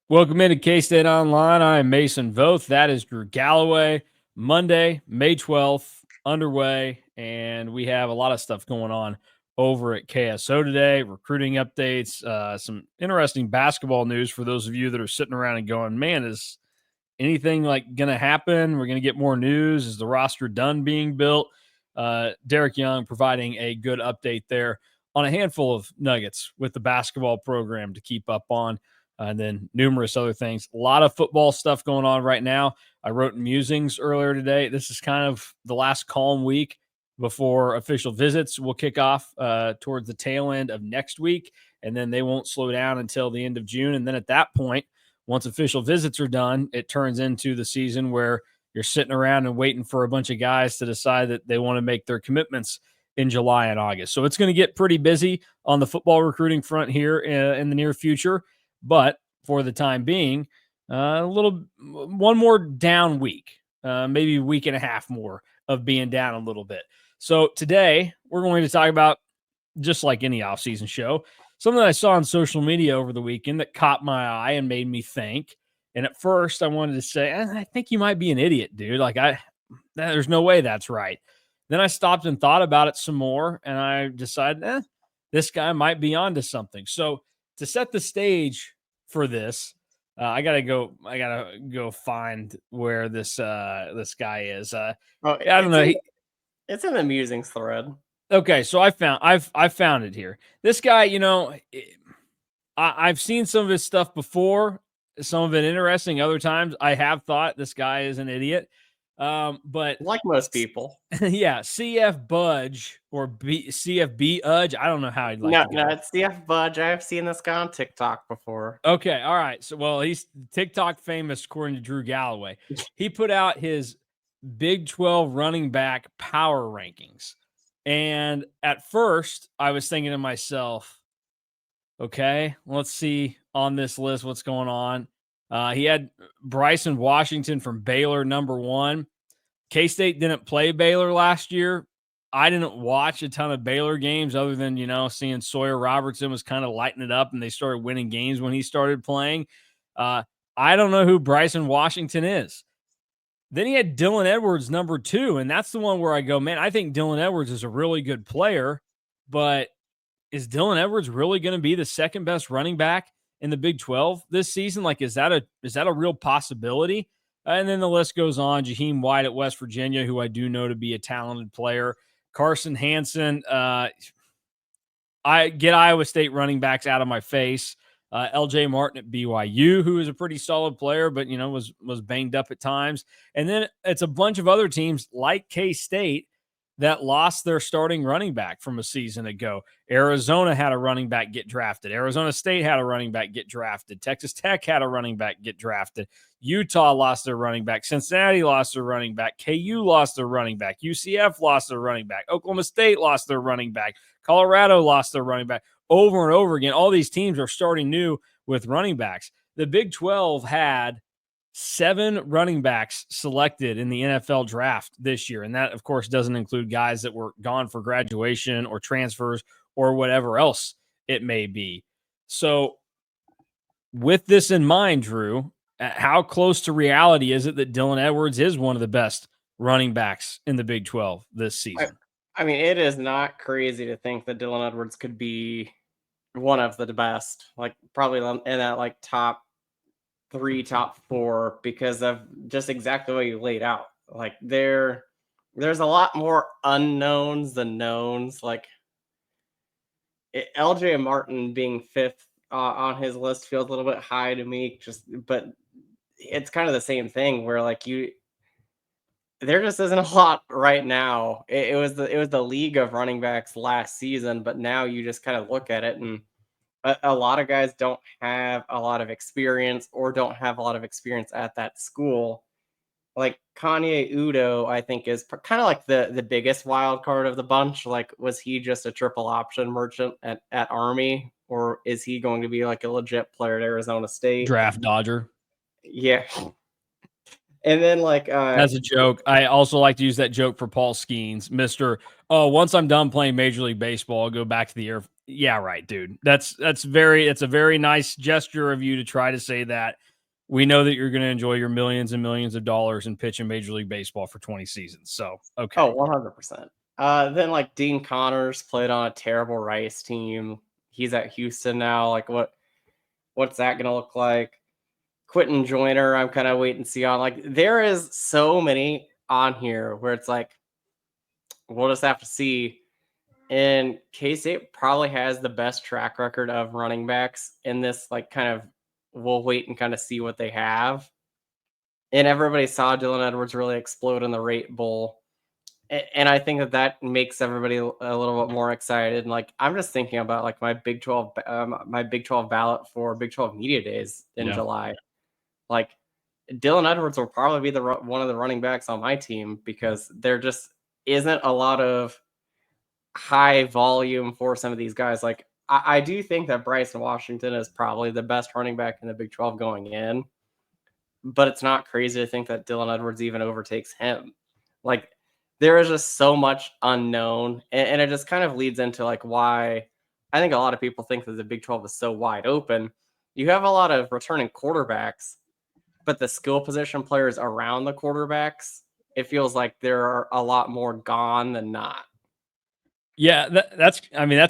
Welcome into K-State Online. I am Mason Voth. That is Drew Galloway. Monday, May 12th, underway, and we have a lot of stuff going on over at KSO today. Recruiting updates, some interesting basketball news for those of you that are sitting around and going, man, is anything like going to happen? We're going to get more news. Is the roster done being built? Derek Young providing a good update there on a handful of nuggets with the basketball program to keep up on. And then numerous other things. A lot of football stuff going on right now. I wrote in Musings earlier today. This is kind of the last calm week before official visits will kick off towards the tail end of next week. And then they won't slow down until the end of June. And then at that point, once official visits are done, it turns into the season where you're sitting around and waiting for a bunch of guys to decide that they want to make their commitments in July and August. So it's going to get pretty busy on the football recruiting front here in the near future. But for the time being, one more down week, maybe a week and a half more of being down a little bit. So today we're going to talk about, just like any offseason show, something that I saw on social media over the weekend that caught my eye and made me think. And at first I wanted to say, I think you might be an idiot, dude. There's no way that's right. Then I stopped and thought about it some more, and I decided, this guy might be onto something. So to set the stage for this, I gotta go find where this guy is. I don't know. It's an amusing thread. Okay, so I found it here. This guy, I've seen some of his stuff before. Some of it interesting. Other times, I have thought this guy is an idiot. But like most people, yeah, CF Budge or CFB Udge. I don't know how he'd like to go. No, it's CF Budge. I've seen this guy on TikTok before. Okay, all right. So, well, he's TikTok famous according to Drew Galloway. He put out his Big 12 running back power rankings. And at first, I was thinking to myself, okay, let's see on this list what's going on. He had Bryson Washington from Baylor, number 1. K-State didn't play Baylor last year. I didn't watch a ton of Baylor games other than, seeing Sawyer Robertson was kind of lighting it up and they started winning games when he started playing. I don't know who Bryson Washington is. Then he had Dylan Edwards, number 2, and that's the one where I go, man, I think Dylan Edwards is a really good player, but is Dylan Edwards really going to be the second best running back in the Big 12 this season? Like, is that a real possibility? And then the list goes on. Jaheim White at West Virginia, who I do know to be a talented player. Carson Hansen. I get Iowa State running backs out of my face. LJ Martin at BYU, who is a pretty solid player, but, was banged up at times. And then it's a bunch of other teams like K-State that lost their starting running back from a season ago. Arizona had a running back get drafted. Arizona State had a running back get drafted. Texas Tech had a running back get drafted. Utah lost their running back. Cincinnati lost their running back. KU lost their running back. UCF lost their running back. Oklahoma State lost their running back. Colorado lost their running back. Over and over again, all these teams are starting new with running backs. The Big 12 had 7 running backs selected in the NFL draft this year. And that, of course, doesn't include guys that were gone for graduation or transfers or whatever else it may be. So with this in mind, Drew, how close to reality is it that Dylan Edwards is one of the best running backs in the Big 12 this season? I mean, it is not crazy to think that Dylan Edwards could be one of the best, like probably in that like top 3, top 4, because of just exactly the way you laid out. Like there's a lot more unknowns than knowns. Like LJ Martin being 5th on his list feels a little bit high to me. But it's kind of the same thing where like there just isn't a lot right now. It was the league of running backs last season, but now you just kind of look at it and a lot of guys don't have a lot of experience or don't have a lot of experience at that school. Like Kanye Udo, I think, is kind of like the biggest wild card of the bunch. Like, was he just a triple option merchant at Army, or is he going to be like a legit player at Arizona State? Draft dodger. Yeah. And then as a joke, I also like to use that joke for Paul Skeens, Mr. Oh, once I'm done playing Major League Baseball, I'll go back to the Yeah, right, dude. It's a very nice gesture of you to try to say that. We know that you're going to enjoy your millions and millions of dollars and pitch in Major League Baseball for 20 seasons. So, okay. Oh, 100%. Then like Dean Connors played on a terrible Rice team. He's at Houston now. Like what's that gonna look like? Quentin Joyner, I'm kind of wait and see on. Like there is so many on here where it's like we'll just have to see. And K-State probably has the best track record of running backs in this, like kind of we'll wait and kind of see what they have. And everybody saw Dylan Edwards really explode in the Rate Bowl. And I think that makes everybody a little bit more excited. And like I'm just thinking about like my Big 12 ballot for Big 12 Media Days in July. Like Dylan Edwards will probably be one of the running backs on my team because there just isn't a lot of high volume for some of these guys. Like I do think that Bryson Washington is probably the best running back in the Big 12 going in, but it's not crazy to think that Dylan Edwards even overtakes him. Like there is just so much unknown, and it just kind of leads into like why I think a lot of people think that the Big 12 is so wide open. You have a lot of returning quarterbacks, but the skill position players around the quarterbacks, it feels like there are a lot more gone than not. Yeah, that's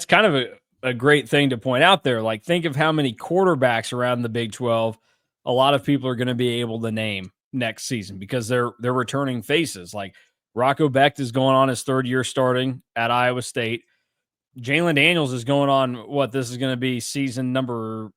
kind of a great thing to point out there. Like, think of how many quarterbacks around the Big 12 a lot of people are going to be able to name next season because they're returning faces. Like Rocco Becht is going on his third year starting at Iowa State. Jalen Daniels is going on what this is going to be season number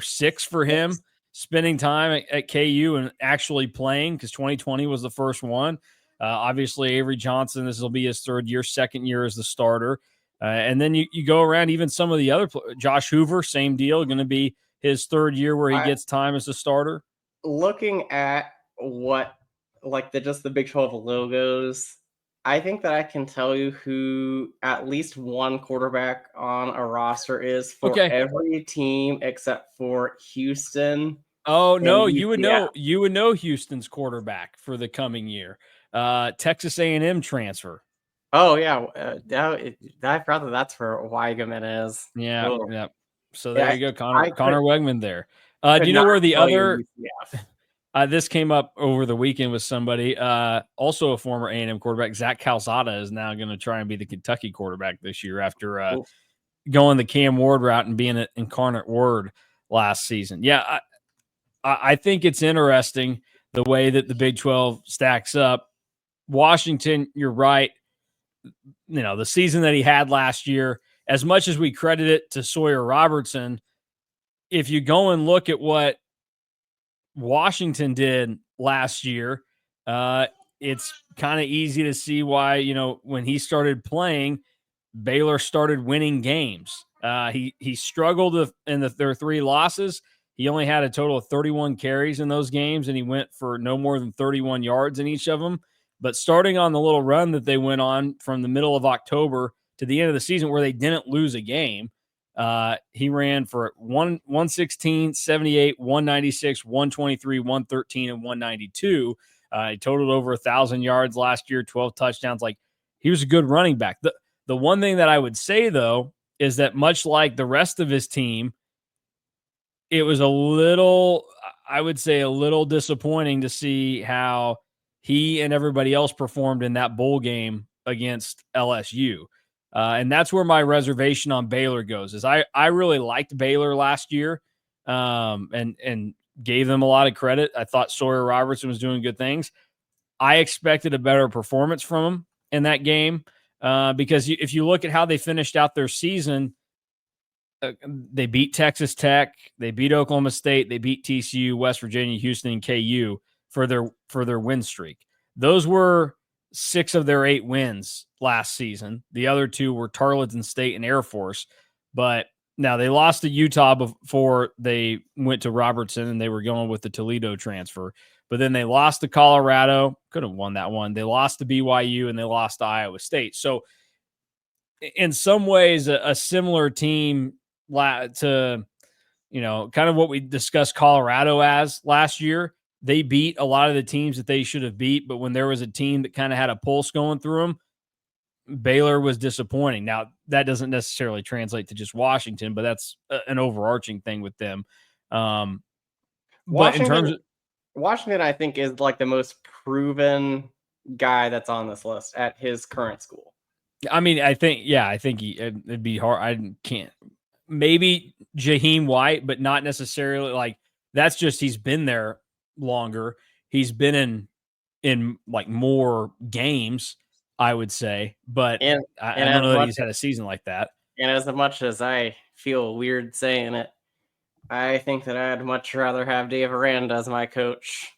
6 for him, spending time at KU and actually playing because 2020 was the first one. Obviously, Avery Johnson, this will be his third year, second year as the starter. And then you go around even some of the other Josh Hoover, same deal, going to be his third year where he gets time as a starter. Looking at what like the Big 12 logos, I think that I can tell you who at least one quarterback on a roster is for every team except for Houston. Oh no, you would know Houston's quarterback for the coming year. Texas A&M transfer. Oh yeah, I forgot that that's where Weigeman is. Yeah, yeah. So there you go, Connor Wegman there. Do you know where the other? This came up over the weekend with somebody, also a former A&M quarterback. Zach Calzada is now going to try and be the Kentucky quarterback this year after going the Cam Ward route and being an incarnate word last season. Yeah, I think it's interesting the way that the Big 12 stacks up. Washington, you're right. You know, the season that he had last year, as much as we credit it to Sawyer Robertson, if you go and look at what Washington did last year, it's kind of easy to see why, you know, when he started playing, Baylor started winning games. He struggled in their 3 losses. He only had a total of 31 carries in those games, and he went for no more than 31 yards in each of them. But starting on the little run that they went on from the middle of October to the end of the season where they didn't lose a game, he ran for 116, 78, 196, 123, 113, and 192. He totaled over 1,000 yards last year, 12 touchdowns. Like, he was a good running back. The one thing that I would say, though, is that much like the rest of his team, it was I would say a little disappointing to see how he and everybody else performed in that bowl game against LSU. And that's where my reservation on Baylor goes. Is I really liked Baylor last year, and gave them a lot of credit. I thought Sawyer Robertson was doing good things. I expected a better performance from him in that game, because if you look at how they finished out their season, they beat Texas Tech, they beat Oklahoma State, they beat TCU, West Virginia, Houston, and KU for their win streak. Those were 6 of their 8 wins last season. The other 2 were Tarleton State and Air Force. But now they lost to Utah before they went to Robertson, and they were going with the Toledo transfer. But then they lost to Colorado, could have won that one. They lost to BYU, and they lost to Iowa State. So in some ways, a similar team to, you know, kind of what we discussed Colorado as last year. They beat a lot of the teams that they should have beat, but when there was a team that kind of had a pulse going through them, Baylor was disappointing. Now, that doesn't necessarily translate to just Washington, but that's an overarching thing with them. But in terms Washington, of, Washington, I think is like the most proven guy that's on this list at his current school. I mean, I think it'd be hard. I can't. Maybe Jaheim White, but not necessarily like that's just he's been there longer. He's been in like more games, I would say, but And I and don't as know that much he's had a season like that. and as much as I feel weird saying it, I think that I'd much rather have Dave Aranda as my coach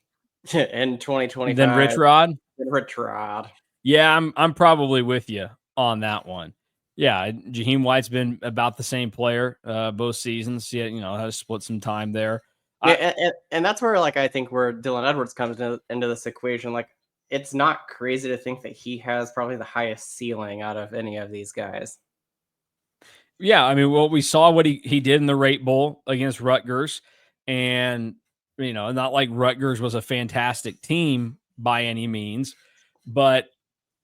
in Then 2025 Rich Rod. than Rich Rod. Yeah, I'm probably with you on that one. Yeah, Jaheim White's been about the same player both seasons. Yeah, has split some time there. Yeah, I, and that's where like I think where Dylan Edwards comes into this equation. Like, it's not crazy to think that he has probably the highest ceiling out of any of these guys. Yeah, I mean, well, we saw what he did in the Rate Bowl against Rutgers, and not like Rutgers was a fantastic team by any means, but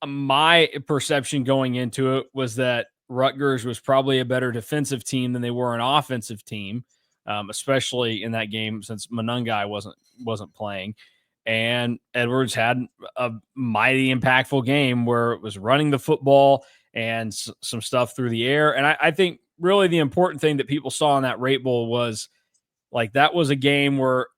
my perception going into it was that Rutgers was probably a better defensive team than they were an offensive team, especially in that game since Monungai wasn't playing, and Edwards had a mighty impactful game where it was running the football and some stuff through the air. And I think really the important thing that people saw in that Rate Bowl was like that was a game where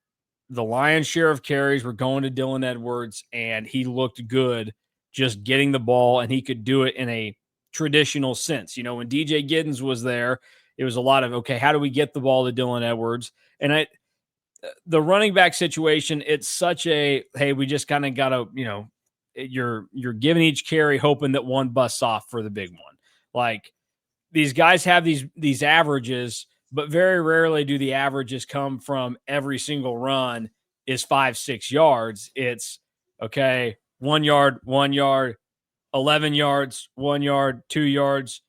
the lion's share of carries were going to Dylan Edwards, and he looked good just getting the ball, and he could do it in a traditional sense. When DJ Giddens was there, it was a lot of, okay, how do we get the ball to Dylan Edwards? And the running back situation, it's such a, hey, we just kind of got to, you're giving each carry hoping that one busts off for the big one. Like these guys have these averages, but very rarely do the averages come from every single run is 5-6 yards. It's okay, 1 yard, 1 yard, 11 yards, 1 yard, 2 yards,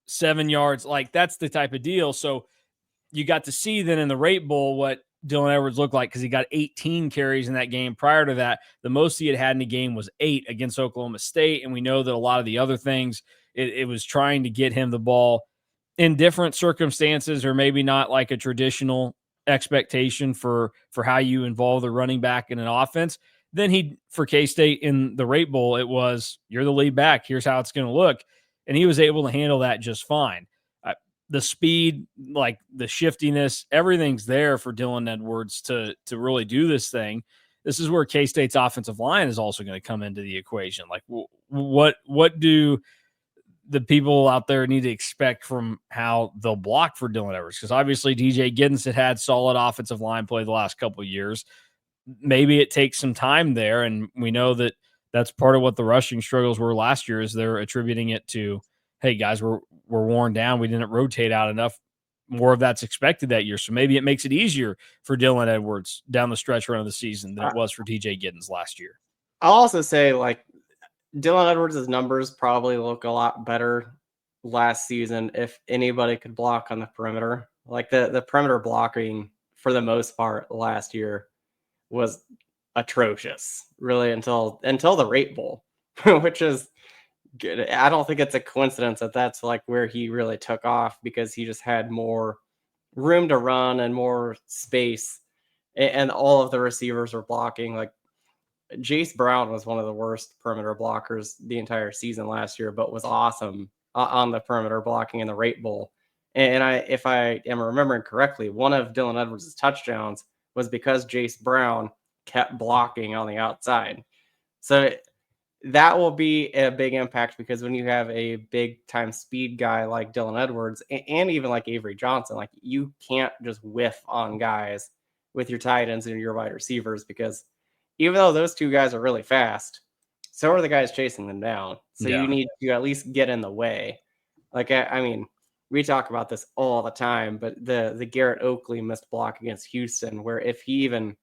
7 yards. Like that's the type of deal. So you got to see then in the Rate Bowl what Dylan Edwards looked like because he got 18 carries in that game. Prior to that, the most he had in a game was 8 against Oklahoma State. And we know that a lot of the other things, it was trying to get him the ball in different circumstances, or maybe not like a traditional expectation for how you involve the running back in an offense. Then for K-State in the Rate Bowl, it was, you're the lead back. Here's how it's going to look. And he was able to handle that just fine. The speed, like the shiftiness, everything's there for Dylan Edwards to really do this thing. This is where K-State's offensive line is also going to come into the equation. Like what do the people out there need to expect from how they'll block for Dylan Edwards? Because obviously DJ Giddens had solid offensive line play the last couple of years. Maybe it takes some time there, and we know that that's part of what the rushing struggles were last year. Is they're attributing it to, hey guys, we're worn down. We didn't rotate out enough. More of that's expected that year. So maybe it makes it easier for Dylan Edwards down the stretch run of the season than it was for DJ Giddens last year. I'll also say like Dylan Edwards' numbers probably look a lot better last season if anybody could block on the perimeter. Like the perimeter blocking for the most part last year was atrocious, really, until the Rate Bowl, which is good. I don't think it's a coincidence that that's like where he really took off, because he just had more room to run and more space, and all of the receivers were blocking. Like Jace Brown was one of the worst perimeter blockers the entire season last year, but was awesome on the perimeter blocking in the Rate Bowl. And if I am remembering correctly, one of Dylan Edwards' touchdowns was because Jace Brown kept blocking on the outside. So that will be a big impact, because when you have a big time speed guy like Dylan Edwards and even like Avery Johnson, like you can't just whiff on guys with your tight ends and your wide receivers, because even though those two guys are really fast, so are the guys chasing them down. So you need to at least get in the way. Like, I mean, we talk about this all the time, but the Garrett Oakley missed block against Houston, where if he even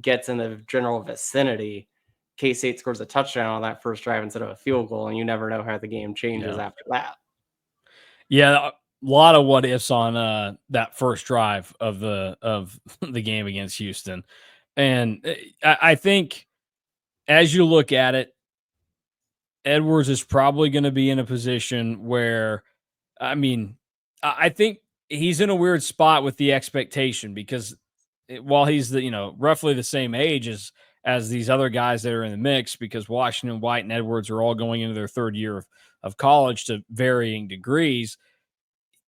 gets in the general vicinity, K-State scores a touchdown on that first drive instead of a field goal, and you never know how the game changes after that. Yeah, a lot of what ifs on that first drive of the game against Houston. And I think as you look at it, Edwards is probably going to be in a position where, I mean, I think he's in a weird spot with the expectation because while he's roughly the same age as these other guys that are in the mix, because Washington, White, and Edwards are all going into their third year of college to varying degrees.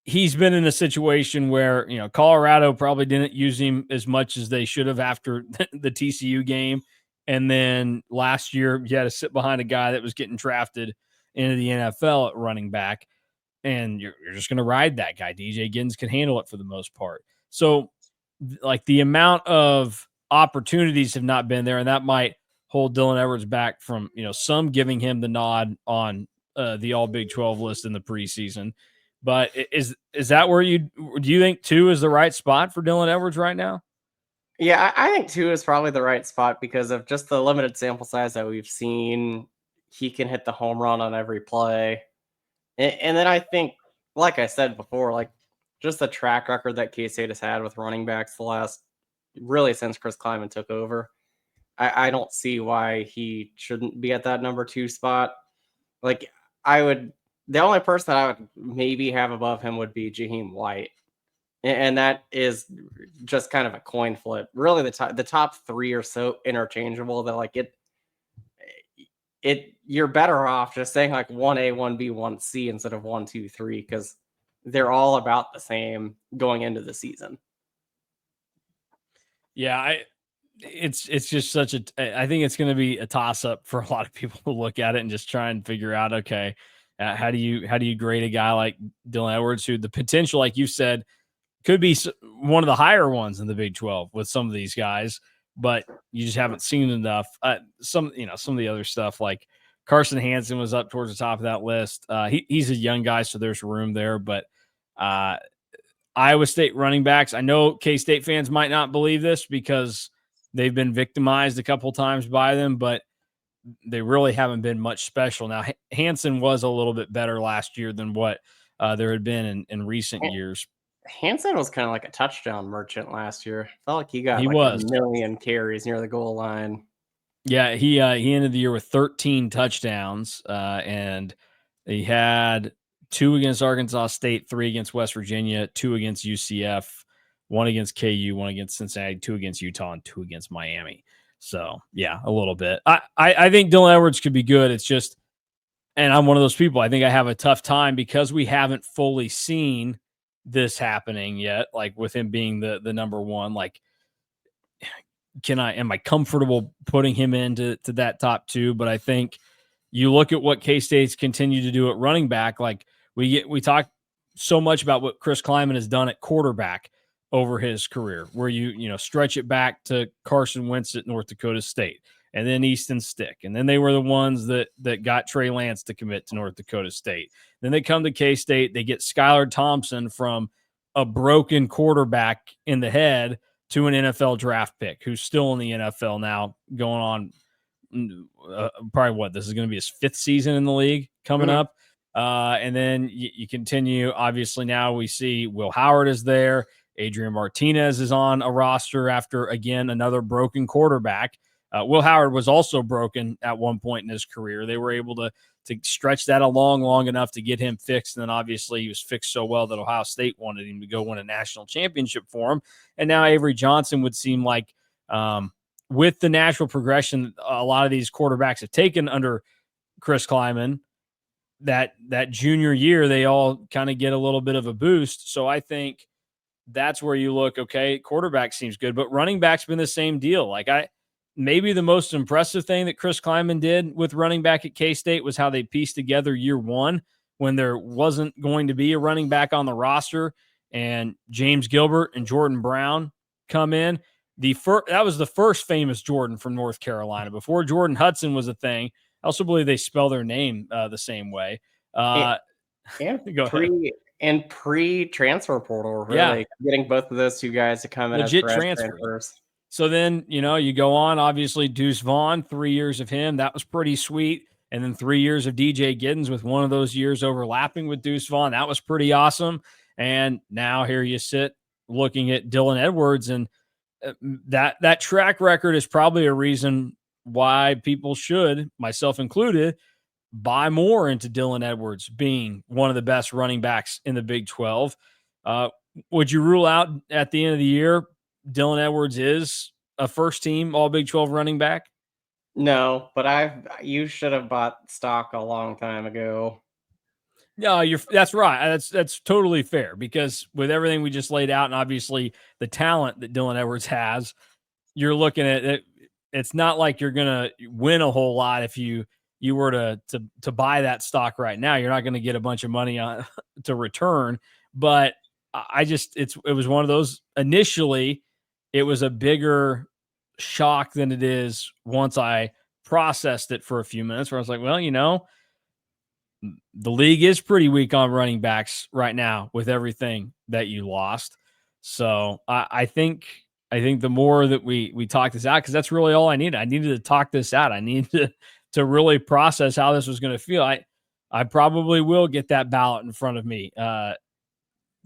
He's been in a situation where, Colorado probably didn't use him as much as they should have after the TCU game. And then last year, you had to sit behind a guy that was getting drafted into the NFL at running back. And you're just going to ride that guy. DJ Giddens can handle it for the most part. So, like, the amount of opportunities have not been there, and that might hold Dylan Edwards back from, some giving him the nod on the All Big 12 list in the preseason. But is that where do you think 2 is the right spot for Dylan Edwards right now? Yeah, I think 2 is probably the right spot because of just the limited sample size that we've seen. He can hit the home run on every play. And then I think, like I said before, like just the track record that K-State has had with running backs really since Chris Kleiman took over. I don't see why he shouldn't be at that number 2 spot. Like the only person that I would maybe have above him would be Jaheim White. And that is just kind of a coin flip. Really, the top 3 are so interchangeable that you're better off just saying like 1A, 1B, 1C instead of 1, 2, 3 because they're all about the same going into the season. Yeah, it's just such I think it's going to be a toss up for a lot of people to look at it and just try and figure out, okay, how do you grade a guy like Dylan Edwards, who the potential, like you said, could be one of the higher ones in the Big 12 with some of these guys, but you just haven't seen enough. Some of the other stuff, like Carson Hansen was up towards the top of that list. He's a young guy, so there's room there. But Iowa State running backs, I know K-State fans might not believe this because they've been victimized a couple times by them, but they really haven't been much special. Now, Hansen was a little bit better last year than what there had been in recent years. Hansen was kind of like a touchdown merchant last year. Felt like he got He like was. a million carries near the goal line. Yeah, he ended the year with 13 touchdowns, and he had 2 against Arkansas State, 3 against West Virginia, 2 against UCF, 1 against KU, 1 against Cincinnati, 2 against Utah, and 2 against Miami. So, yeah, a little bit. I think Dylan Edwards could be good. It's just, and I'm one of those people, I think I have a tough time because we haven't fully seen this happening yet, like with him being the number 1. Like, am I comfortable putting him into that top 2? But I think you look at what K-State's continue to do at running back. Like we talk so much about what Chris Kleiman has done at quarterback over his career, where you stretch it back to Carson Wentz at North Dakota State, and then Easton Stick, and then they were the ones that got Trey Lance to commit to North Dakota State. Then they come to K-State, they get Skylar Thompson from a broken quarterback in the head to an NFL draft pick who's still in the NFL now, going on probably this is going to be his 5th season in the league coming up. And then you continue. Obviously, now we see Will Howard is there. Adrian Martinez is on a roster after, again, another broken quarterback. Will Howard was also broken at one point in his career. They were able to stretch that along long enough to get him fixed. And then obviously he was fixed so well that Ohio State wanted him to go win a national championship for him. And now Avery Johnson would seem like, with the natural progression a lot of these quarterbacks have taken under Chris Kleiman, that junior year, they all kind of get a little bit of a boost. So I think that's where you look, okay, quarterback seems good, but running back's been the same deal. Like maybe the most impressive thing that Chris Kleiman did with running back at K-State was how they pieced together year 1 when there wasn't going to be a running back on the roster, and James Gilbert and Jordan Brown come in. That was the first famous Jordan from North Carolina before Jordan Hudson was a thing. I also believe they spell their name the same way. Pre-transfer portal, really getting both of those 2 guys to come in legit as transfers. So then, you go on, obviously Deuce Vaughn, 3 years of him. That was pretty sweet. And then 3 years of DJ Giddens, with one of those years overlapping with Deuce Vaughn. That was pretty awesome. And now here you sit looking at Dylan Edwards, and that track record is probably a reason why people should, myself included, buy more into Dylan Edwards being one of the best running backs in the Big 12. Would you rule out at the end of the year Dylan Edwards is a first team All Big 12 running back? No, but you should have bought stock a long time ago. No, that's right. That's totally fair because with everything we just laid out, and obviously the talent that Dylan Edwards has, you're looking at it. It's not like you're gonna win a whole lot if you were to buy that stock right now. You're not going to get a bunch of money on to return. But it was one of those. Initially, it was a bigger shock than it is once I processed it for a few minutes. Where I was like, well, the league is pretty weak on running backs right now with everything that you lost. So I think the more that we talk this out, because that's really all I needed. I needed to talk this out. I needed to really process how this was going to feel. I probably will get that ballot in front of me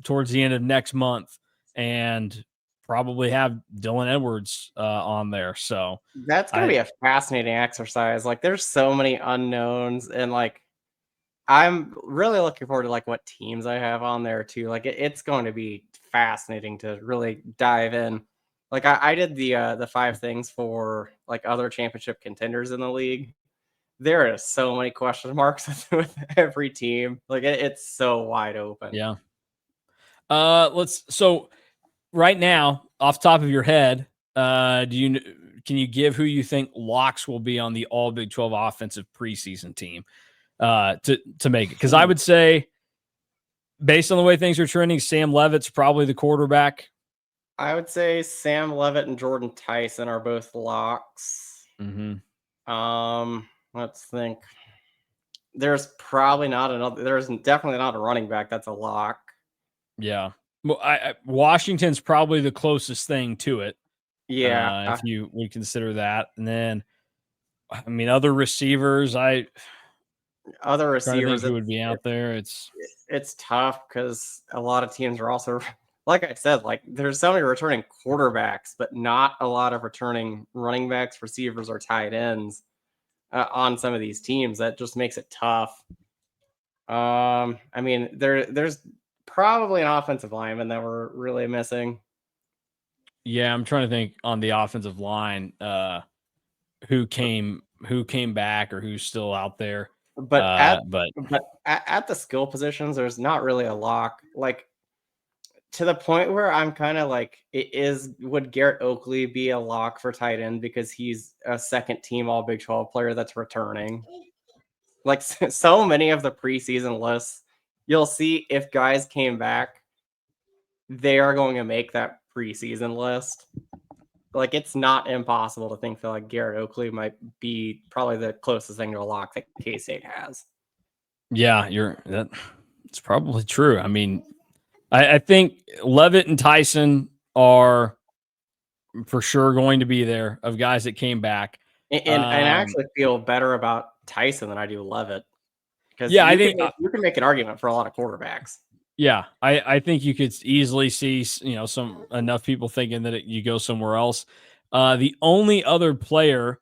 towards the end of next month and probably have Dylan Edwards on there. So that's going to be a fascinating exercise. Like there's so many unknowns, and like I'm really looking forward to like what teams I have on there too. Like it's going to be fascinating to really dive in. Like I did the 5 things for like other championship contenders in the league. There are so many question marks with every team. Like it's so wide open. Yeah. So right now, off the top of your head, can you give who you think locks will be on the All Big 12 offensive preseason team to make it? Because I would say, based on the way things are trending, Sam Levitt's probably the quarterback. I would say Sam Levitt and Jordan Tyson are both locks. Let's think. There's probably not another. There's definitely not a running back that's a lock. Yeah. Well, Washington's probably the closest thing to it. Yeah. If you would consider that. And then, I mean, other receivers, who would be out there. It's tough because a lot of teams are also, like I said, like there's so many returning quarterbacks, but not a lot of returning running backs, receivers, or tight ends on some of these teams. That just makes it tough. I mean, there's probably an offensive lineman that we're really missing. Yeah, I'm trying to think on the offensive line who came back or who's still out there. But at the skill positions, there's not really a lock. Like to the point where I'm kind of like, would Garrett Oakley be a lock for tight end because he's a second team All Big 12 player that's returning? Like so many of the preseason lists, you'll see if guys came back, they are going to make that preseason list. Like it's not impossible to think that like Garrett Oakley might be probably the closest thing to a lock that K-State has. Yeah, it's probably true. I mean, I think Levitt and Tyson are for sure going to be there of guys that came back. And I actually feel better about Tyson than I do Levitt. Because I think you can make an argument for a lot of quarterbacks. Yeah, I think you could easily see, some enough people thinking that you go somewhere else. The only other player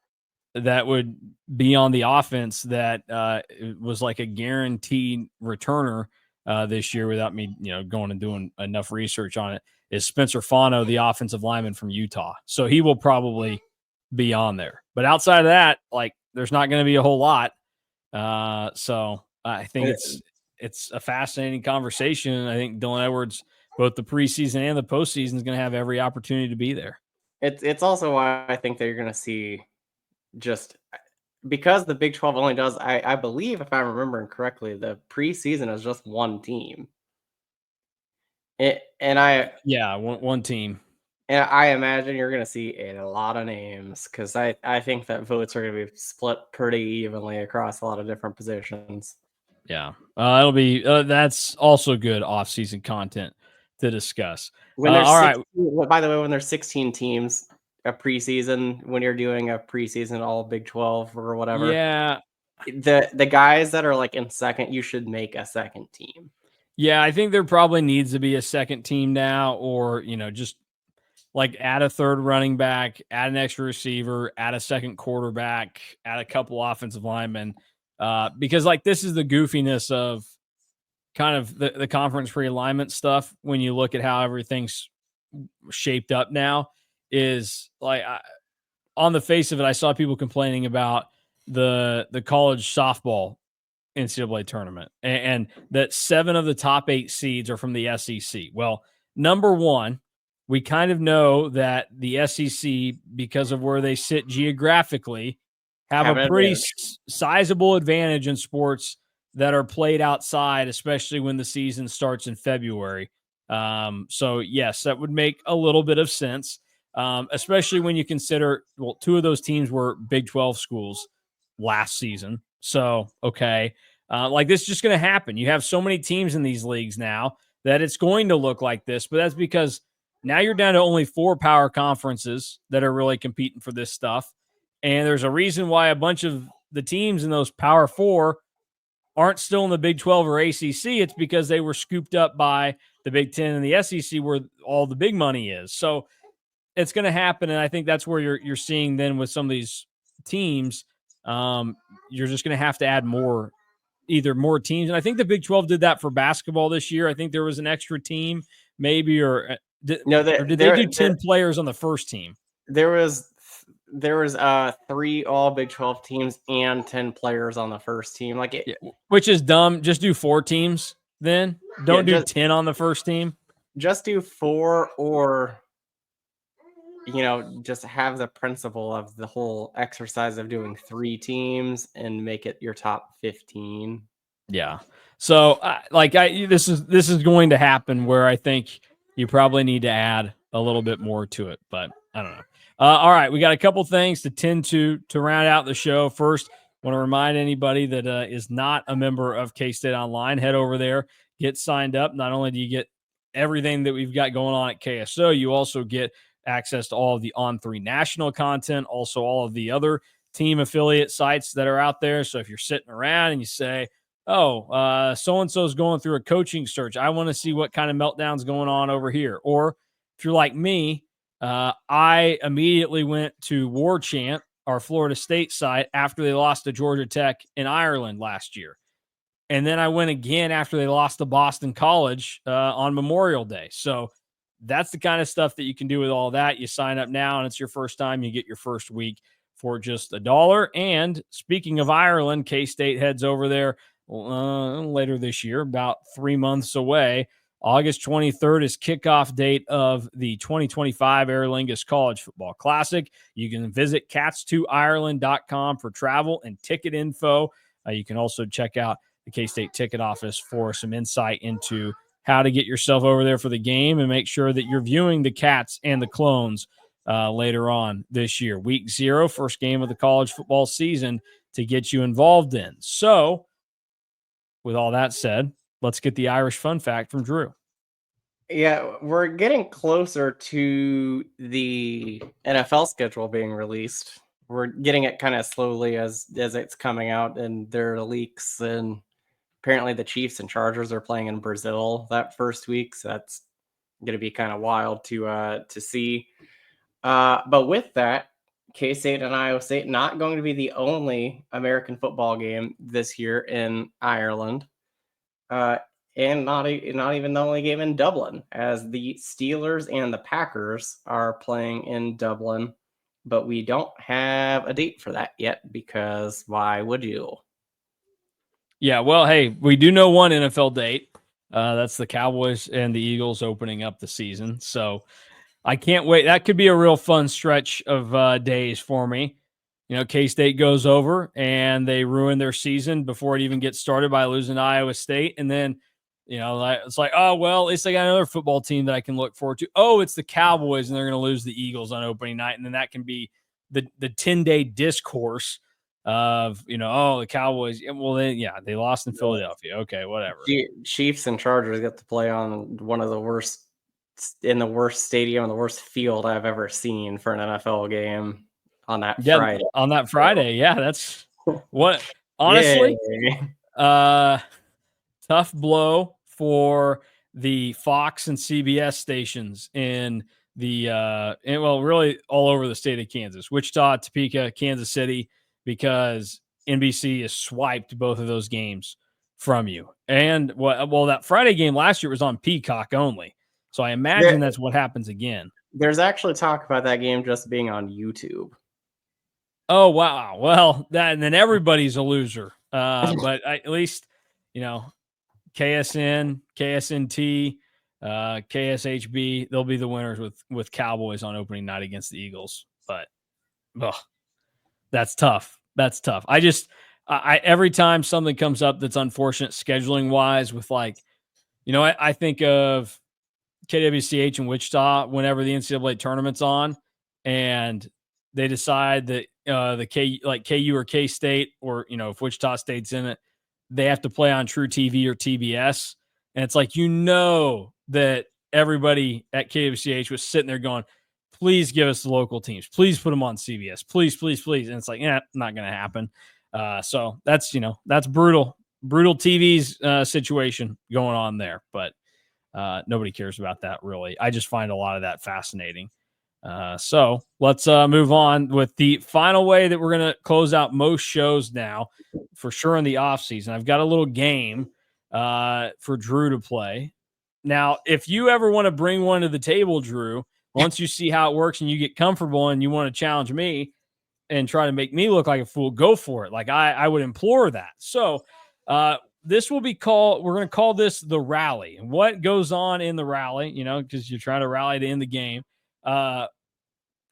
that would be on the offense that was like a guaranteed returner this year, without me, going and doing enough research on it, is Spencer Fano, the offensive lineman from Utah. So he will probably be on there. But outside of that, like, there's not going to be a whole lot. So I think it's a fascinating conversation. I think Dylan Edwards, both the preseason and the postseason, is going to have every opportunity to be there. It's also why I think that you're going to see, just because the Big 12 only does, I believe, if I'm remembering correctly, the preseason is just one team. One team. And I imagine you're going to see a lot of names because I think that votes are going to be split pretty evenly across a lot of different positions. Yeah, it'll be that's also good off-season content to discuss. When there's by the way, when there's 16 teams, a preseason, when you're doing a preseason all Big 12 or whatever, the guys that are like in second, you should make a second team. Yeah, I think there probably needs to be a second team now, or just like add a third running back, add an extra receiver, add a second quarterback, add a couple offensive linemen. Because like this is the goofiness of kind of the conference realignment stuff. When you look at how everything's shaped up now, is like on the face of it, I saw people complaining about the college softball NCAA tournament and that 7 of the top 8 seeds are from the SEC. Well, number one, we kind of know that the SEC, because of where they sit geographically, have a pretty sizable advantage in sports that are played outside, especially when the season starts in February. So yes, that would make a little bit of sense, especially when you consider, well, 2 of those teams were Big 12 schools last season. So, okay. Like this is just going to happen. You have so many teams in these leagues now that it's going to look like this, but that's because now you're down to only 4 power conferences that are really competing for this stuff. And there's a reason why a bunch of the teams in those power 4 aren't still in the Big 12 or ACC. It's because they were scooped up by the Big 10 and the SEC where all the big money is. So it's going to happen. And I think that's where you're seeing then with some of these teams, you're just going to have to add either more teams. And I think the Big 12 did that for basketball this year. I think there was an extra team maybe, or did they do 10 players on the first team? There was 3 all Big 12 teams and 10 players on the first team. Which is dumb. Just do 4 teams then. Don't do 10 on the first team. Just do 4, or just have the principle of the whole exercise of doing 3 teams and make it your top 15. Yeah. So this is going to happen where I think you probably need to add a little bit more to it, but I don't know. All right, we got a couple things to tend to round out the show. First, want to remind anybody that is not a member of K-State Online, head over there, get signed up. Not only do you get everything that we've got going on at KSO, you also get access to all of the On3 national content, also all of the other team affiliate sites that are out there. So if you're sitting around and you say, oh, so-and-so is going through a coaching search, I want to see what kind of meltdown's going on over here. Or if you're like me, I immediately went to War Chant, our Florida State site, after they lost to Georgia Tech in Ireland last year. And then I went again after they lost to Boston College on Memorial Day. So that's the kind of stuff that you can do with all that. You sign up now, and it's your first time. You get your first week for just $1. And speaking of Ireland, K-State heads over there later this year, about 3 months away. August 23rd is kickoff date of the 2025 Aer Lingus College Football Classic. You can visit cats2ireland.com for travel and ticket info. You can also check out the K-State ticket office for some insight into how to get yourself over there for the game and make sure that you're viewing the Cats and the Clones later on this year. Week 0, first game of the college football season to get you involved in. So, with all that said, let's get the Irish fun fact from Drew. Yeah, we're getting closer to the NFL schedule being released. We're getting it kind of slowly as it's coming out, and there are leaks, and apparently the Chiefs and Chargers are playing in Brazil that first week, so that's going to be kind of wild to see. But with that, K-State and Iowa State not going to be the only American football game this year in Ireland. And not even the only game in Dublin, as the Steelers and the Packers are playing in Dublin, but we don't have a date for that yet, because why would you? Yeah, well, hey, we do know one NFL date. That's the Cowboys and the Eagles opening up the season. So I can't wait. That could be a real fun stretch of days for me. K-State goes over and they ruin their season before it even gets started by losing to Iowa State. And then, it's like, oh, well, at least I got another football team that I can look forward to. Oh, it's the Cowboys, and they're going to lose the Eagles on opening night. And then that can be the 10-day discourse of, the Cowboys. Well, they lost in Philadelphia. Okay, whatever. Chiefs and Chargers get to play on one of the worst, in the worst stadium, on the worst field I've ever seen for an NFL game on that Friday. On that Friday, yeah, that's what. Honestly, tough blow for the Fox and CBS stations in really all over the state of Kansas, Wichita, Topeka, Kansas City, because NBC has swiped both of those games from you. And well, that Friday game last year was on Peacock only. So I imagine that's what happens again. There's actually talk about that game just being on YouTube. Oh, wow. Well, and then everybody's a loser. But at least, KSN, KSNT, KSHB, they'll be the winners with Cowboys on opening night against the Eagles. But that's tough. That's tough. I every time something comes up that's unfortunate scheduling wise with I think of KWCH in Wichita whenever the NCAA tournament's on and they decide that the KU or K-State or, if Wichita State's in it, they have to play on True TV or TBS. And it's like, that everybody at KWCH was sitting there going, please give us the local teams. Please put them on CBS. Please, please, please. And it's like, not going to happen. So that's brutal TV's situation going on there. But nobody cares about that, really. I just find a lot of that fascinating. So let's move on with the final way that we're going to close out most shows now, for sure in the off season. I've got a little game for Drew to play. Now, if you ever want to bring one to the table, Drew, once you see how it works and you get comfortable and you want to challenge me and try to make me look like a fool, go for it. Like I would implore that. So this will be we're going to call this the rally. And what goes on in the rally, because you're trying to rally to end the game. I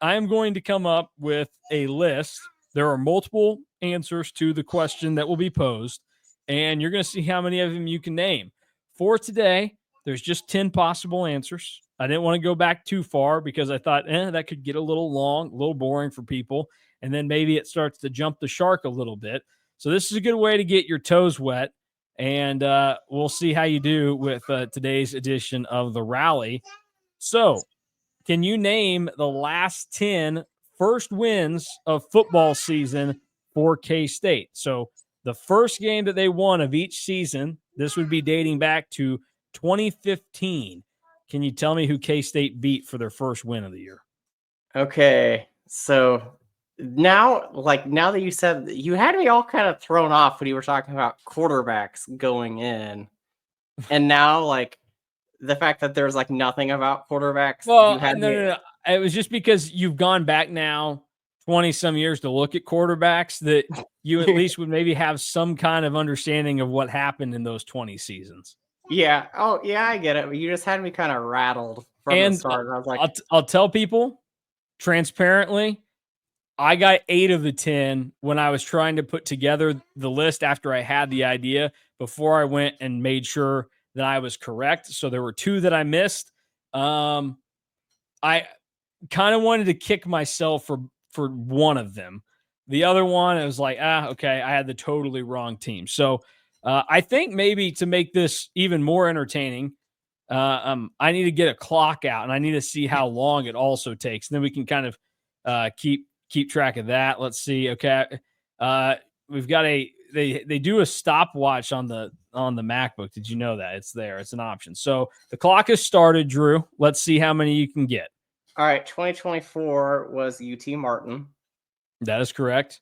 am going to come up with a list. There are multiple answers to the question that will be posed, and you're going to see how many of them you can name. For today, there's just 10 possible answers. I didn't want to go back too far because I thought, that could get a little long, a little boring for people, and then maybe it starts to jump the shark a little bit. So this is a good way to get your toes wet, and we'll see how you do with today's edition of the rally. So, can you name the last 10 first wins of football season for K-State? So the first game that they won of each season, this would be dating back to 2015. Can you tell me who K-State beat for their first win of the year? Okay, so now that you said, you had me all kind of thrown off when you were talking about quarterbacks going in, and now the fact that there's nothing about quarterbacks. Well, no. It was just because you've gone back now 20 some years to look at quarterbacks that you at least would maybe have some kind of understanding of what happened in those 20 seasons. Yeah. Oh, yeah, I get it. You just had me kind of rattled from the start. I was like, I'll tell people transparently, I got 8 of the 10 when I was trying to put together the list after I had the idea, before I went and made sure that I was correct. So there were 2 that I missed. I kind of wanted to kick myself for one of them. The other one, it was like, okay, I had the totally wrong team. So I think maybe to make this even more entertaining, I need to get a clock out and I need to see how long it also takes. And then we can kind of keep track of that. Let's see. Okay. We've got they do a stopwatch on the MacBook. Did you know that? It's there. It's an option. So the clock has started, Drew. Let's see how many you can get. All right. 2024 was UT Martin. That is correct.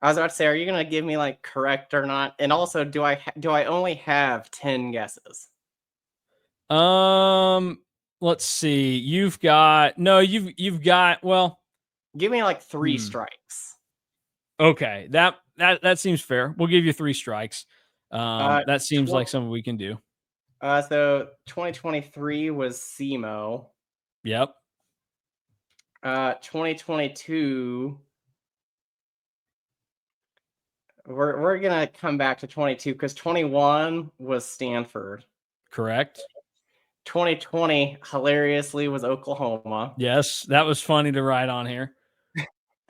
I was about to say, are you going to give me correct or not? And also, do I only have 10 guesses? Let's see. You've got, well, give me 3 strikes. Okay. That seems fair. We'll give you 3 strikes. That seems like something we can do. So 2023 was SEMO. Yep. 2022. We're gonna come back to 22 because 21 was Stanford. Correct. 2020 hilariously was Oklahoma. Yes, that was funny to write on here.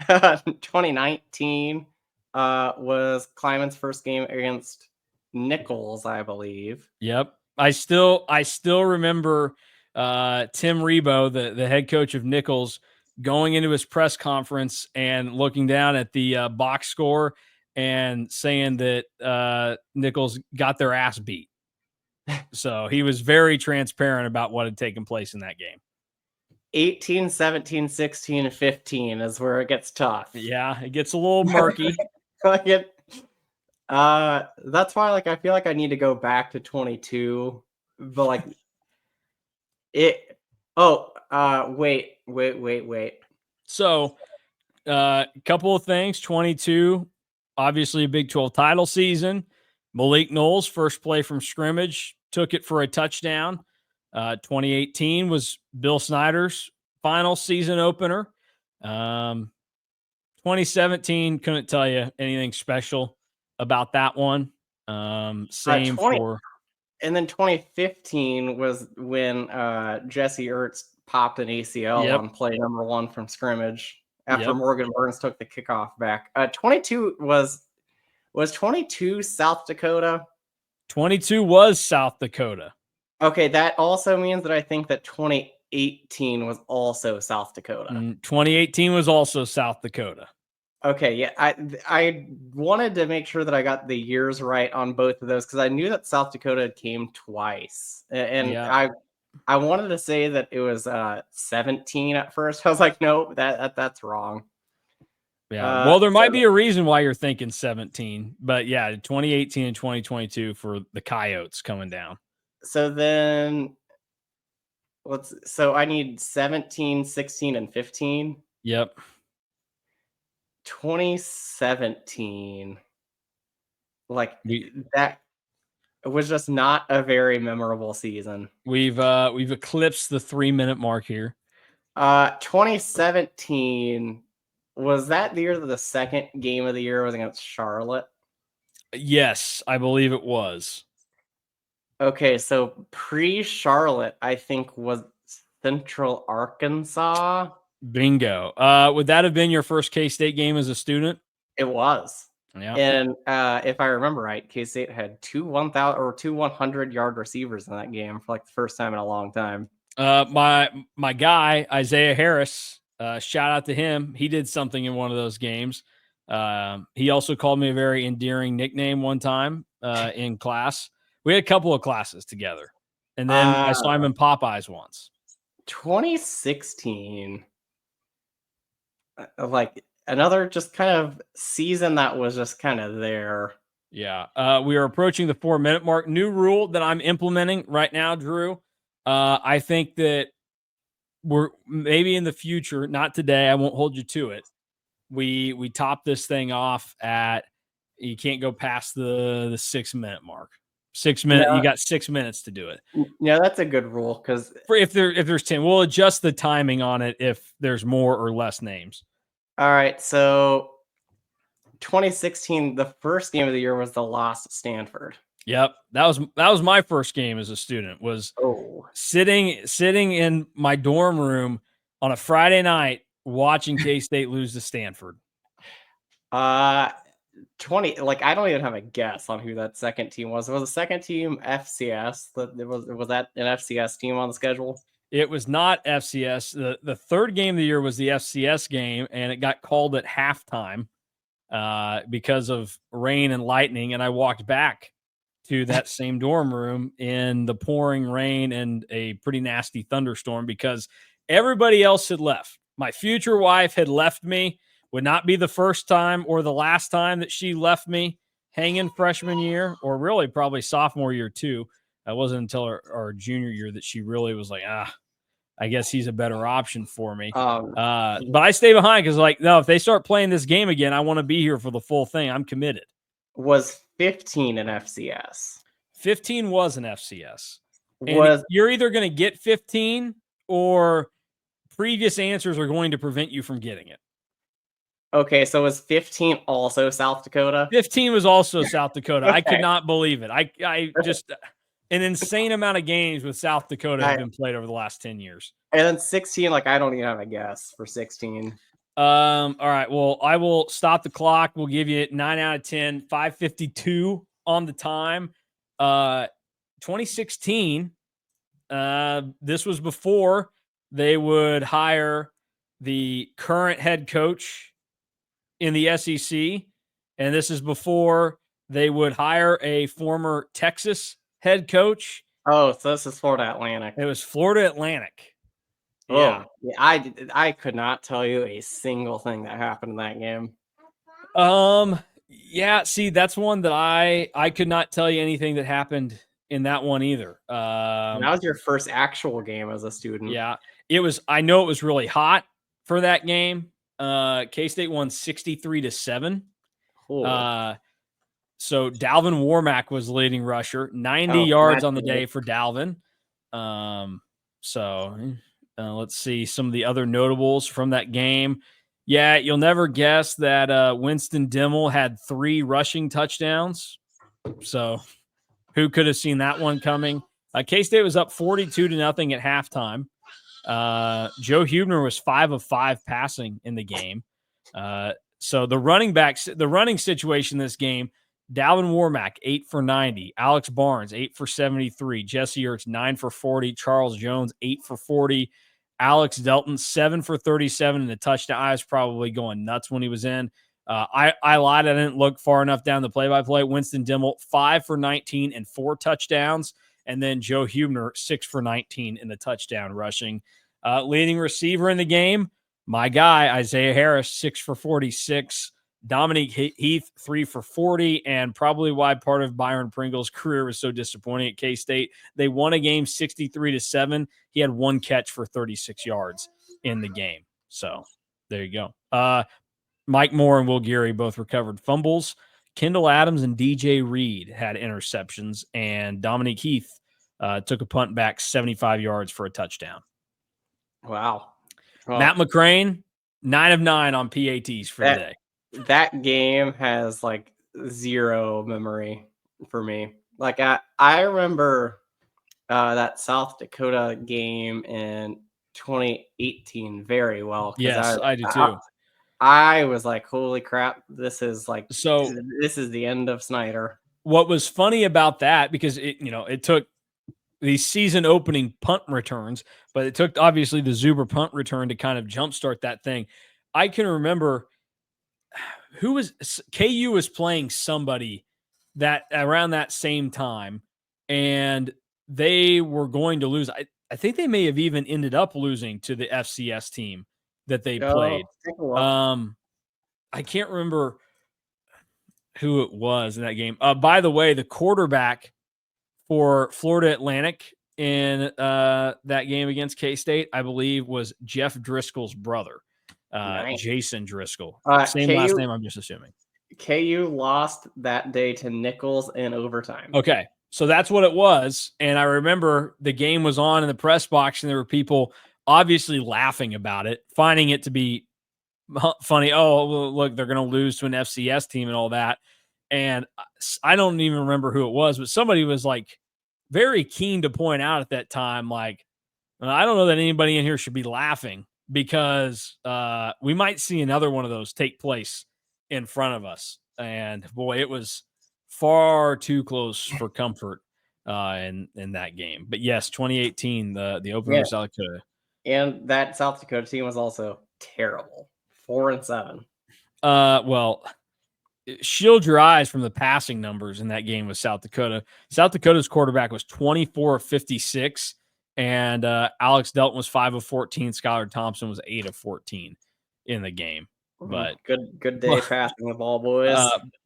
2019 was Kleiman's first game against Nichols, I believe. Yep. I still remember Tim Rebo, the head coach of Nichols, going into his press conference and looking down at the box score and saying that Nichols got their ass beat. So he was very transparent about what had taken place in that game. 18, 17, 16, and 15 is where it gets tough. Yeah, it gets a little murky. That's why, like, I feel like I need to go back to 22, but like it. Oh, wait. So, a couple of things. 22, obviously a Big 12 title season. Malik Knowles, first play from scrimmage, took it for a touchdown. 2018 was Bill Snyder's final season opener. 2017, couldn't tell you anything special about that one. Same 20, for and then 2015 was when Jesse Ertz popped an ACL Yep. on play number 1 from scrimmage after Yep. Morgan Burns took the kickoff back. 22 was 22 South Dakota. 22 was South Dakota. Okay, that also means that I think that 2018 was also South Dakota. 2018 was also South Dakota. Okay, yeah, I wanted to make sure that I got the years right on both of those because I knew that South Dakota came twice, and Yeah. I wanted to say that it was 17 at first. I was like, no, that's wrong. Yeah. Well, there So might be a reason why you're thinking 17, but yeah, 2018 and 2022 for the Coyotes coming down. then so I need 17, 16, and 15. Yep. 2017, like We that was just not a very memorable season. we've eclipsed the 3-minute mark here. 2017, was that the year that the second game of the year was against Charlotte? Yes, I believe it was. Okay, so pre-Charlotte, I think was Central Arkansas. Bingo. Would that have been your first K-State game as a student? It was. Yeah. And if I remember right, K-State had two 100-yard receivers in that game for like the first time in a long time. My guy, Isaiah Harris, shout out to him. He did something in one of those games. He also called me a very endearing nickname one time in class. We had a couple of classes together. And then I saw him in Popeyes once. 2016, like another just kind of season that was just kind of there. Yeah. We are approaching the 4-minute mark. New rule that I'm implementing right now, Drew. I think that we're maybe in the future, not today. I won't hold you to it. We top this thing off at, you can't go past the 6-minute mark. 6 minutes. No. You got 6 minutes to do it. Yeah, that's a good rule because If there's 10, we'll adjust the timing on it if there's more or less names. all right. So 2016, the first game of the year was the loss at Stanford. Yep, that was my first game as a student. Was sitting in my dorm room on a Friday night watching K-State lose to Stanford. 20, like I don't even have a guess on who that second team was. Was the second team FCS? Was that an FCS team on the schedule? It was not FCS. The third game of the year was the FCS game, and it got called at halftime because of rain and lightning. And I walked back to that same dorm room in the pouring rain and a pretty nasty thunderstorm because everybody else had left. My future wife had left me. Would not be the first time or the last time that she left me hanging freshman year, or really probably sophomore year too. It wasn't until our junior year that she really was like, I guess he's a better option for me. But I stay behind because, like, no, if they start playing this game again, I want to be here for the full thing. I'm committed. Was 15 an FCS? 15 was an FCS. And you're either going to get 15 or previous answers are going to prevent you from getting it. Okay, so was 15 also South Dakota? 15 was also South Dakota. Okay. I could not believe it. I just an insane amount of games with South Dakota have been played over the last 10 years. And then 16, like I don't even have a guess for 16. All right. Well, I will stop the clock. We'll give you 9 out of 10, 5:52 on the time. 2016. This was before they would hire the current head coach in the SEC, and this is before they would hire a former Texas head coach. Oh, so this is Florida Atlantic. It was Florida Atlantic. Yeah. I could not tell you a single thing that happened in that game. Yeah, see, that's one that I could not tell you anything that happened in that one either. That was your first actual game as a student. Yeah, it was. I know it was really hot for that game. K-State won 63-7. Cool. So Dalvin Warmack was the leading rusher, 90 Oh, yards on the day naturally. for Dalvin. So let's see some of the other notables from that game. Yeah, you'll never guess that Winston Dimmel had 3 rushing touchdowns. So who could have seen that one coming? K-State was up 42-0 at halftime. Joe Huebner was 5 of 5 passing in the game. So the running situation in this game, Dalvin Warmack, 8 for 90. Alex Barnes, 8 for 73. Jesse Ertz, 9 for 40. Charles Jones, 8 for 40. Alex Delton, 7 for 37 and a touchdown. I was probably going nuts when he was in. I lied. I didn't look far enough down the play-by-play. Winston Dimmel, 5 for 19 and 4 touchdowns. And then Joe Huebner, 6 for 19 in the touchdown rushing. Leading receiver in the game, my guy, Isaiah Harris, 6 for 46. Dominique Heath, 3 for 40. And probably why part of Byron Pringle's career was so disappointing at K-State. They won a game 63-7. He had 1 catch for 36 yards in the game. So there you go. Mike Moore and Will Geary both recovered fumbles. Kendall Adams and DJ Reed had interceptions, and Dominique Heath took a punt back 75 yards for a touchdown. Wow. Well, Matt McCrane, 9 of 9 on PATs for the day. That game has like 0 memory for me. Like I remember that South Dakota game in 2018 very well. Yes, I do too. I was like, holy crap, this is the end of Snyder. What was funny about that, because it took the season opening punt returns, but it took obviously the Zuber punt return to kind of jumpstart that thing. I can remember KU was playing somebody that around that same time, and they were going to lose. I think they may have even ended up losing to the FCS team that they played. I can't remember who it was in that game. By the way, the quarterback for Florida Atlantic in that game against K-State, I believe, was Jeff Driscoll's brother, nice. Jason Driscoll. Same last name, I'm just assuming. KU lost that day to Nichols in overtime. Okay, so that's what it was. And I remember the game was on in the press box, and there were people obviously laughing about it, finding it to be funny. Oh, well, look, they're going to lose to an FCS team and all that. And I don't even remember who it was, but somebody was like very keen to point out at that time, like, I don't know that anybody in here should be laughing, because we might see another one of those take place in front of us. And boy, it was far too close for comfort in that game. But yes, 2018, the opener of South Dakota. And that South Dakota team was also terrible. 4-7. Well, shield your eyes from the passing numbers in that game with South Dakota. South Dakota's quarterback was 24 of 56, and Alex Delton was 5 of 14. Skylar Thompson was 8 of 14 in the game. But good day passing the ball, boys.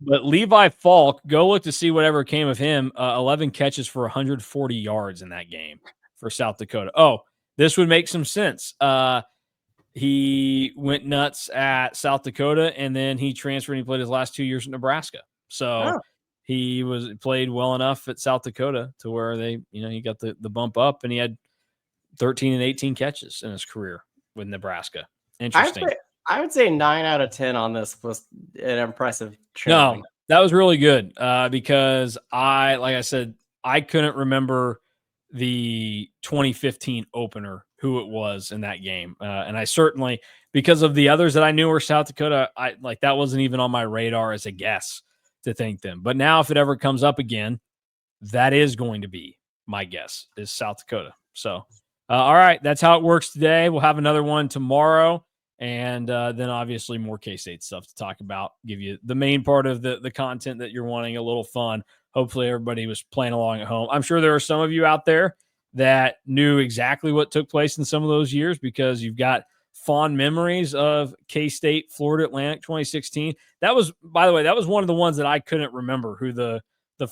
But Levi Falk, go look to see whatever came of him. 11 catches for 140 yards in that game for South Dakota. Oh, this would make some sense. He went nuts at South Dakota, and then he transferred and he played his last 2 years at Nebraska. So he played well enough at South Dakota to where he got the bump up, and he had 13 and 18 catches in his career with Nebraska. Interesting. I would say 9 out of 10 on this was an impressive showing. No, that was really good because like I said, I couldn't remember the 2015 opener, who it was in that game. And I certainly, because of the others that I knew were South Dakota, that wasn't even on my radar as a guess to think them. But now if it ever comes up again, that is going to be my guess, is South Dakota. So, all right, that's how it works today. We'll have another one tomorrow. And then obviously more K-State stuff to talk about, give you the main part of the content that you're wanting, a little fun. Hopefully everybody was playing along at home. I'm sure there are some of you out there that knew exactly what took place in some of those years, because you've got fond memories of K-State, Florida Atlantic 2016. That was, by the way, that was one of the ones that I couldn't remember who the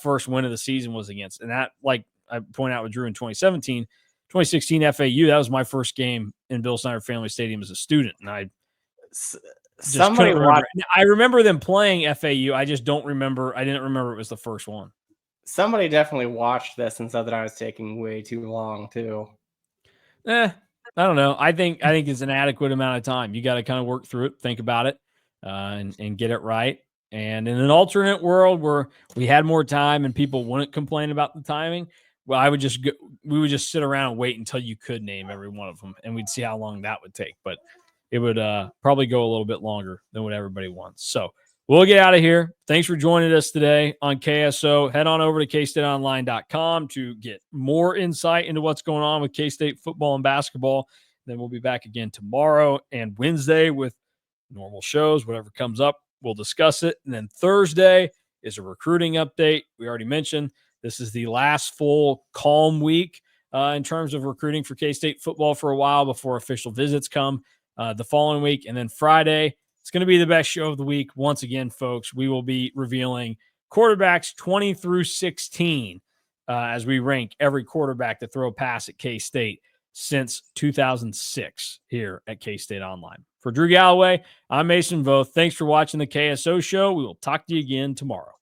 first win of the season was against. And that, like I pointed out with Drew in 2017, 2016 FAU, that was my first game in Bill Snyder Family Stadium as a student. And I just Somebody couldn't remember. watched. I remember them playing FAU. I just don't remember. I didn't remember it was the first one. Somebody definitely watched this and said that I was taking way too long too. I don't know. I think it's an adequate amount of time. You got to kind of work through it, think about it, and get it right. And in an alternate world where we had more time and people wouldn't complain about the timing, well, we would just sit around and wait until you could name every one of them, and we'd see how long that would take. But it would probably go a little bit longer than what everybody wants. So we'll get out of here. Thanks for joining us today on KSO. Head on over to KStateOnline.com to get more insight into what's going on with K-State football and basketball. Then we'll be back again tomorrow and Wednesday with normal shows. Whatever comes up, we'll discuss it. And then Thursday is a recruiting update. We already mentioned this is the last full calm week in terms of recruiting for K-State football for a while before official visits come the following week. And then Friday, it's going to be the best show of the week. Once again, folks, we will be revealing quarterbacks 20 through 16 as we rank every quarterback to throw a pass at K-State since 2006 here at K-State Online. For Drew Galloway, I'm Mason Voth. Thanks for watching the KSO show. We will talk to you again tomorrow.